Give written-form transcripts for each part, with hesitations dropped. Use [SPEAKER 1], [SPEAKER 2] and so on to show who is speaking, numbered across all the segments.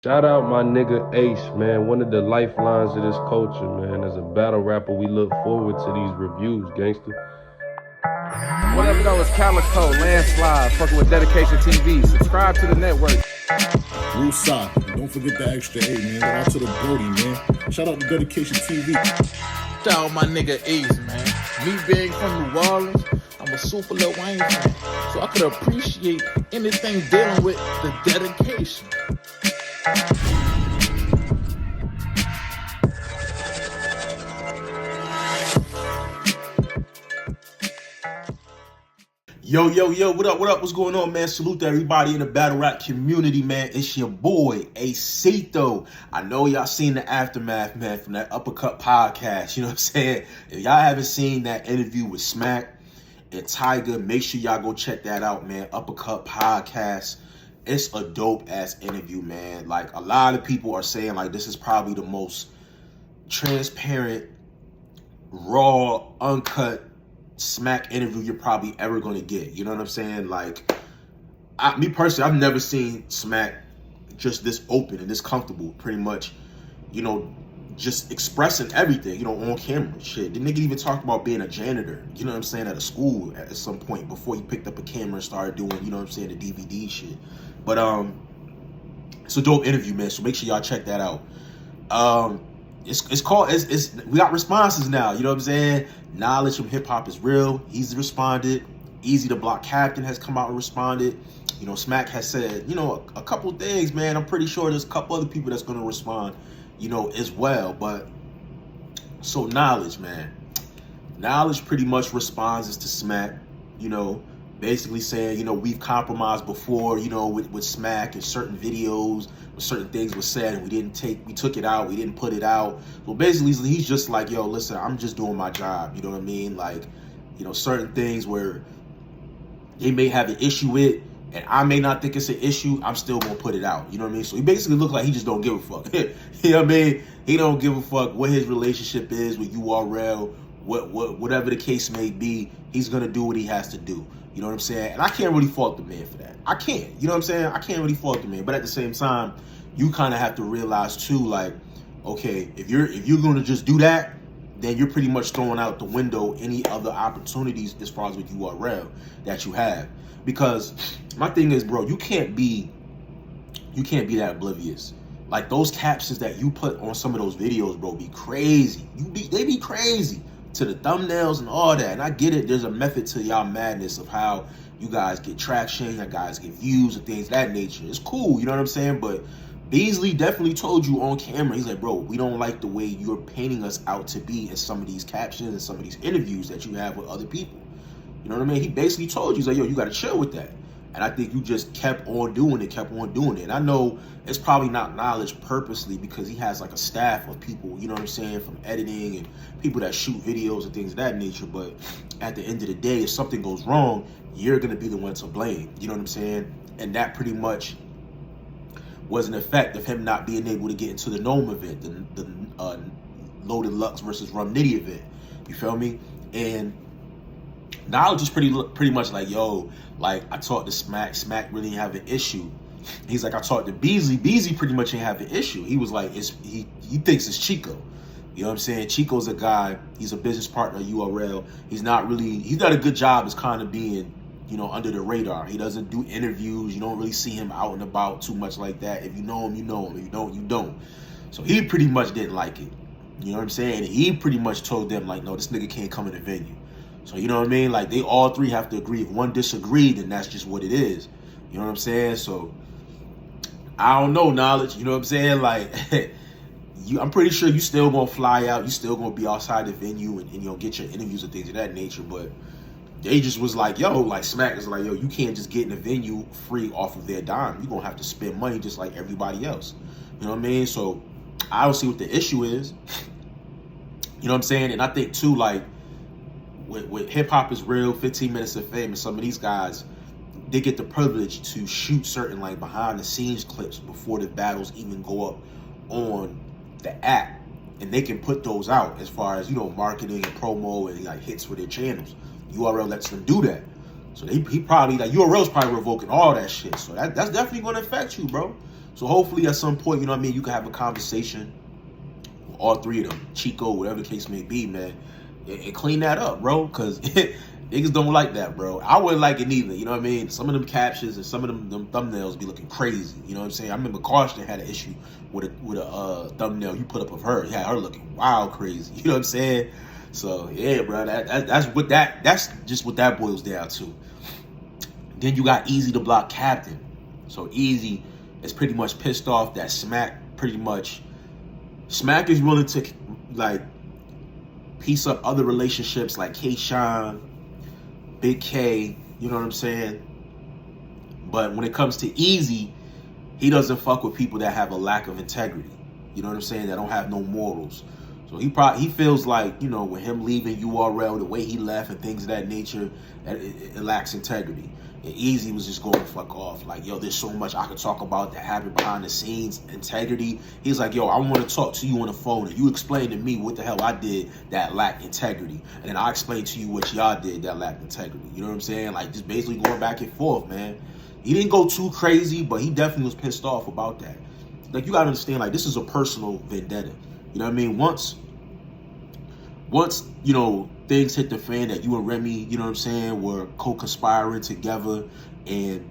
[SPEAKER 1] Shout out my nigga Ace, man. One of the lifelines of this culture, man. As a battle rapper, we look forward to these reviews, gangster.
[SPEAKER 2] What up, though? It's Calico, Landslide, fucking with Dedication TV. Subscribe to the network.
[SPEAKER 3] Woosah. Don't forget the extra A, man. Shout out to the Brody, man. Shout out to Dedication TV.
[SPEAKER 4] Shout out my nigga Eazy, man. Me being from New Orleans, I'm a super Lil Wayne fan. So I could appreciate anything dealing with the dedication.
[SPEAKER 5] Yo, what up, what's going on, man? Salute to everybody in the battle rap community, man. It's your boy, Acito. I know y'all seen the aftermath, man, from that Uppercut podcast, you know what I'm saying? If y'all haven't seen that interview with Smack and Tiger, make sure y'all go check that out, man. Uppercut podcast. It's a dope-ass interview, man. Like, a lot of people are saying, like, this is probably the most transparent, raw, uncut Smack interview you're probably ever going to get. You know what I'm saying? Like, me personally, I've never seen Smack just this open and this comfortable, pretty much, you know, just expressing everything, you know, on camera. Shit, the nigga even talked about being a janitor, you know what I'm saying, at a school at some point before he picked up a camera and started doing, you know what I'm saying, the DVD shit. But it's a dope interview, man, so make sure y'all check that out. It's called, we got responses now, you know what I'm saying? Knowledge from hip hop is real. He's responded. Eazy the Block Captain has come out and responded. You know, Smack has said, you know, a couple of things, man. I'm pretty sure there's a couple other people that's going to respond, you know, as well. But so Knowledge, man. Knowledge pretty much responds to Smack, you know, basically saying, you know, we've compromised before, you know, with Smack and certain videos, certain things were said and we took it out, we didn't put it out. Well, basically, he's just like, yo, listen, I'm just doing my job, you know what I mean? Like, you know, certain things where they may have an issue with, and I may not think it's an issue, I'm still gonna put it out, you know what I mean? So he basically looks like he just don't give a fuck. You know what I mean? He don't give a fuck what his relationship is with URL, whatever the case may be, he's gonna do what he has to do. You know what I'm saying? And I can't really fault the man for that. I can't. You know what I'm saying? I can't really fault the man. But at the same time, you kind of have to realize too, like, okay, if you're going to just do that, then you're pretty much throwing out the window any other opportunities as far as with URL that you have. Because my thing is, bro, you can't be that oblivious. Like, those captions that you put on some of those videos, bro, be crazy. They be crazy to the thumbnails and all that. And I get it, there's a method to y'all madness of how you guys get traction, you guys get views and things of that nature. It's cool, you know what I'm saying? But Beasley definitely told you on camera, he's like, bro, we don't like the way you're painting us out to be in some of these captions and some of these interviews that you have with other people. You know what I mean? He basically told you, he's like, yo, you gotta chill with that. And I think you just kept on doing it. And I know it's probably not Knowledge purposely, because he has like a staff of people, you know what I'm saying, from editing and people that shoot videos and things of that nature. But at the end of the day, if something goes wrong, you're going to be the one to blame. You know what I'm saying? And that pretty much was an effect of him not being able to get into the Gnome event, the Loaded Lux versus Rum Nitty event. You feel me? And Knowledge is pretty much like, yo, like, I talked to Smack really didn't have an issue. He's like, I talked to Beasley pretty much didn't have an issue. He was like, he thinks it's Chico. You know what I'm saying? Chico's a guy, he's a business partner at URL. He's done a good job as kind of being, you know, under the radar. He doesn't do interviews. You don't really see him out and about too much like that. If you know him, you know him. If you don't, you don't. So he pretty much didn't like it. You know what I'm saying? And he pretty much told them, like, no, this nigga can't come in the venue. So, you know what I mean? Like, they all three have to agree. If one disagreed, then that's just what it is. You know what I'm saying? So, I don't know, Knowledge. You know what I'm saying? Like, I'm pretty sure you still gonna fly out. You still gonna be outside the venue and, you know, get your interviews and things of that nature. But they just was like, yo, like, Smack is like, yo, you can't just get in the venue free off of their dime. You're gonna have to spend money just like everybody else. You know what I mean? So, I don't see what the issue is. You know what I'm saying? And I think, too, like, with Hip Hop is Real, 15 Minutes of Fame, and some of these guys, they get the privilege to shoot certain, like, behind the scenes clips before the battles even go up on the app, and they can put those out as far as, you know, marketing and promo and like hits for their channels. URL lets them do that. So he probably, like, URL's probably revoking all that shit. So that's definitely going to affect you, bro. So hopefully at some point, you know what I mean, you can have a conversation with all three of them, Chico, whatever the case may be, man, and clean that up, bro, because niggas don't like that, bro. I wouldn't like it neither, you know what I mean? Some of them captions and some of them thumbnails be looking crazy, you know what I'm saying? I remember Carson had an issue with a thumbnail you put up of her. He had her looking wild crazy, you know what I'm saying? So yeah, bro, that's just what that boils down to. Then you got Eazy the Block Captain. So Eazy is pretty much pissed off that Smack is willing to, like, piece up other relationships like K-Shine, Big K, you know what I'm saying? But when it comes to Eazy, he doesn't fuck with people that have a lack of integrity. You know what I'm saying? That don't have no morals. So he feels like, you know, with him leaving URL, the way he left and things of that nature, that it lacks integrity. And Eazy was just going to fuck off. Like, yo, there's so much I could talk about that happened behind the scenes, integrity. He's like, yo, I want to talk to you on the phone and you explain to me what the hell I did that lacked integrity. And then I explain to you what y'all did that lacked integrity. You know what I'm saying? Like, just basically going back and forth, man. He didn't go too crazy, but he definitely was pissed off about that. Like, you got to understand, like, this is a personal vendetta. You know what I mean? Once, you know, things hit the fan that you and Remy, you know what I'm saying, were co-conspiring together, and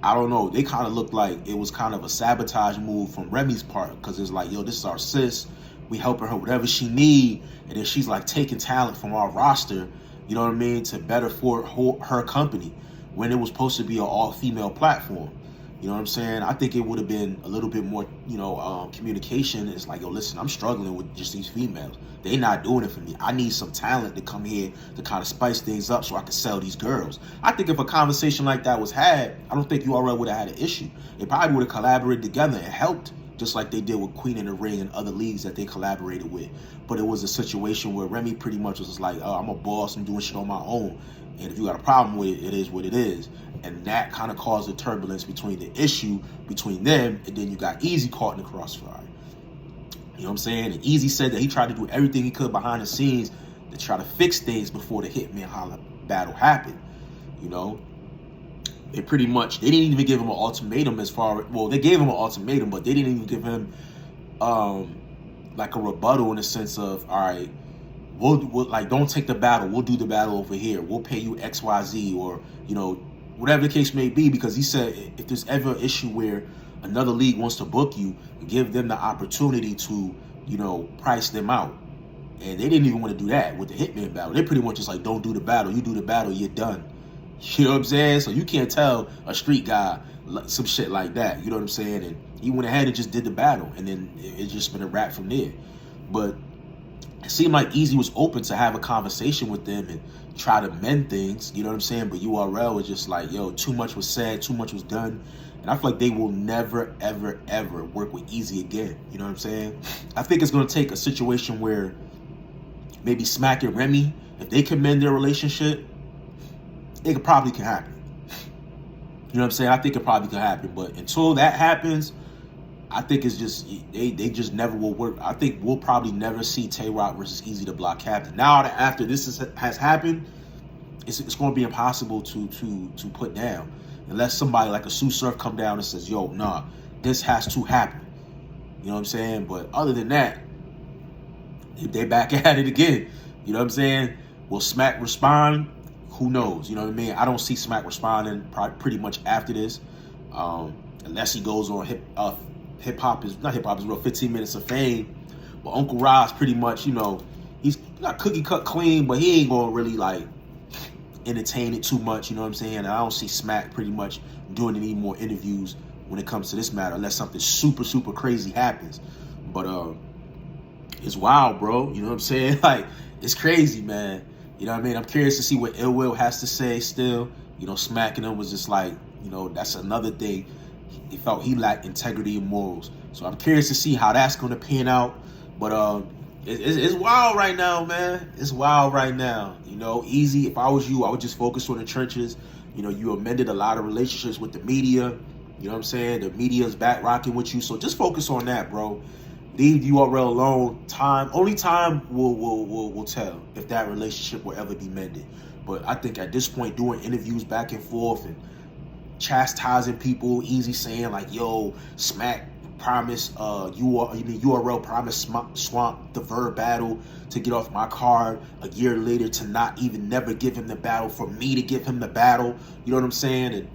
[SPEAKER 5] I don't know, they kind of looked like it was kind of a sabotage move from Remy's part, because it's like, yo, this is our sis, we helping her whatever she need, and then she's like taking talent from our roster, you know what I mean, to better for her company, when it was supposed to be an all-female platform. You know what I'm saying? I think it would have been a little bit more, you know, communication. It's like, yo, listen, I'm struggling with just these females. They not doing it for me. I need some talent to come here to kind of spice things up so I can sell these girls. I think if a conversation like that was had, I don't think URL would have had an issue. They probably would have collaborated together and helped, just like they did with Queen in the Ring and other leagues that they collaborated with. But it was a situation where Remy pretty much was just like, oh, I'm a boss, I'm doing shit on my own. And if you got a problem with it, it is what it is. And that kind of caused the turbulence between the issue between them, and then you got Eazy caught in the crossfire. You know what I'm saying? And Eazy said that he tried to do everything he could behind the scenes to try to fix things before the Hitman Holla battle happened. You know, they didn't even give him an ultimatum they gave him an ultimatum, but they didn't even give him like a rebuttal in the sense of, all right, we'll like, don't take the battle, we'll do the battle over here, we'll pay you XYZ, or, you know, whatever the case may be, because he said if there's ever an issue where another league wants to book you, give them the opportunity to, you know, price them out. And they didn't even want to do that with the Hitman battle. They pretty much just like, don't do the battle. You do the battle, you're done. You know what I'm saying? So you can't tell a street guy some shit like that. You know what I'm saying? And he went ahead and just did the battle, and then it's just been a wrap from there. But it seemed like Eazy was open to have a conversation with them and try to mend things, you know what I'm saying? But URL was just like, yo, too much was said, too much was done. And I feel like they will never, ever, ever work with Eazy again. You know what I'm saying? I think it's going to take a situation where maybe Smack and Remy, if they can mend their relationship, it probably can happen. You know what I'm saying? I think it probably could happen. But until that happens, I think it's just, they just never will work. I think we'll probably never see Tay-Rock versus Eazy the Block Captain. Now that after this has happened, it's going to be impossible to put down. Unless somebody like a Sue Surf come down and says, yo, nah, this has to happen. You know what I'm saying? But other than that, if they back at it again, you know what I'm saying? Will Smack respond? Who knows? You know what I mean? I don't see Smack responding pretty much after this. Unless he goes on Hip Hop is real 15 Minutes of Fame. But Uncle Rod's pretty much, you know, he's not cookie cut clean, but he ain't gonna really like entertain it too much, you know what I'm saying? And I don't see Smack pretty much doing any more interviews when it comes to this matter, unless something super, super crazy happens. But it's wild, bro. You know what I'm saying? Like, it's crazy, man. You know what I mean? I'm curious to see what Ill Will has to say still. You know, smacking him was just like, you know, that's another thing. He felt he lacked integrity and morals. So I'm curious to see how that's going to pan out. But it's wild right now, man. It's wild right now. You know, Eazy, if I was you, I would just focus on the trenches. You know, you amended a lot of relationships with the media. You know what I'm saying? The media's back rocking with you. So just focus on that, bro. Leave URL alone. Only time will tell if that relationship will ever be mended. But I think at this point, doing interviews back and forth and chastising people, Eazy saying like, yo, Smack promised URL promised Swamp the Verb battle to get off my card, a year later to not even never give him the battle, for me to give him the battle. You know what I'm saying? And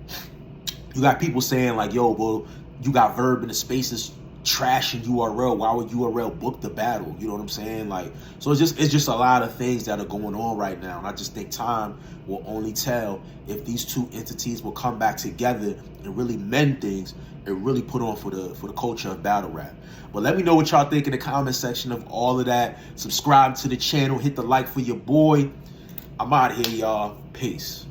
[SPEAKER 5] you got people saying like, yo, well, you got Verb in the spaces trashing URL. Why would URL book the battle? You know what I'm saying? Like, so it's just a lot of things that are going on right now. And I just think time will only tell if these two entities will come back together and really mend things and really put on for the culture of battle rap. But let me know what y'all think in the comment section of all of that. Subscribe to the channel, hit the like for your boy. I'm out of here, y'all. Peace.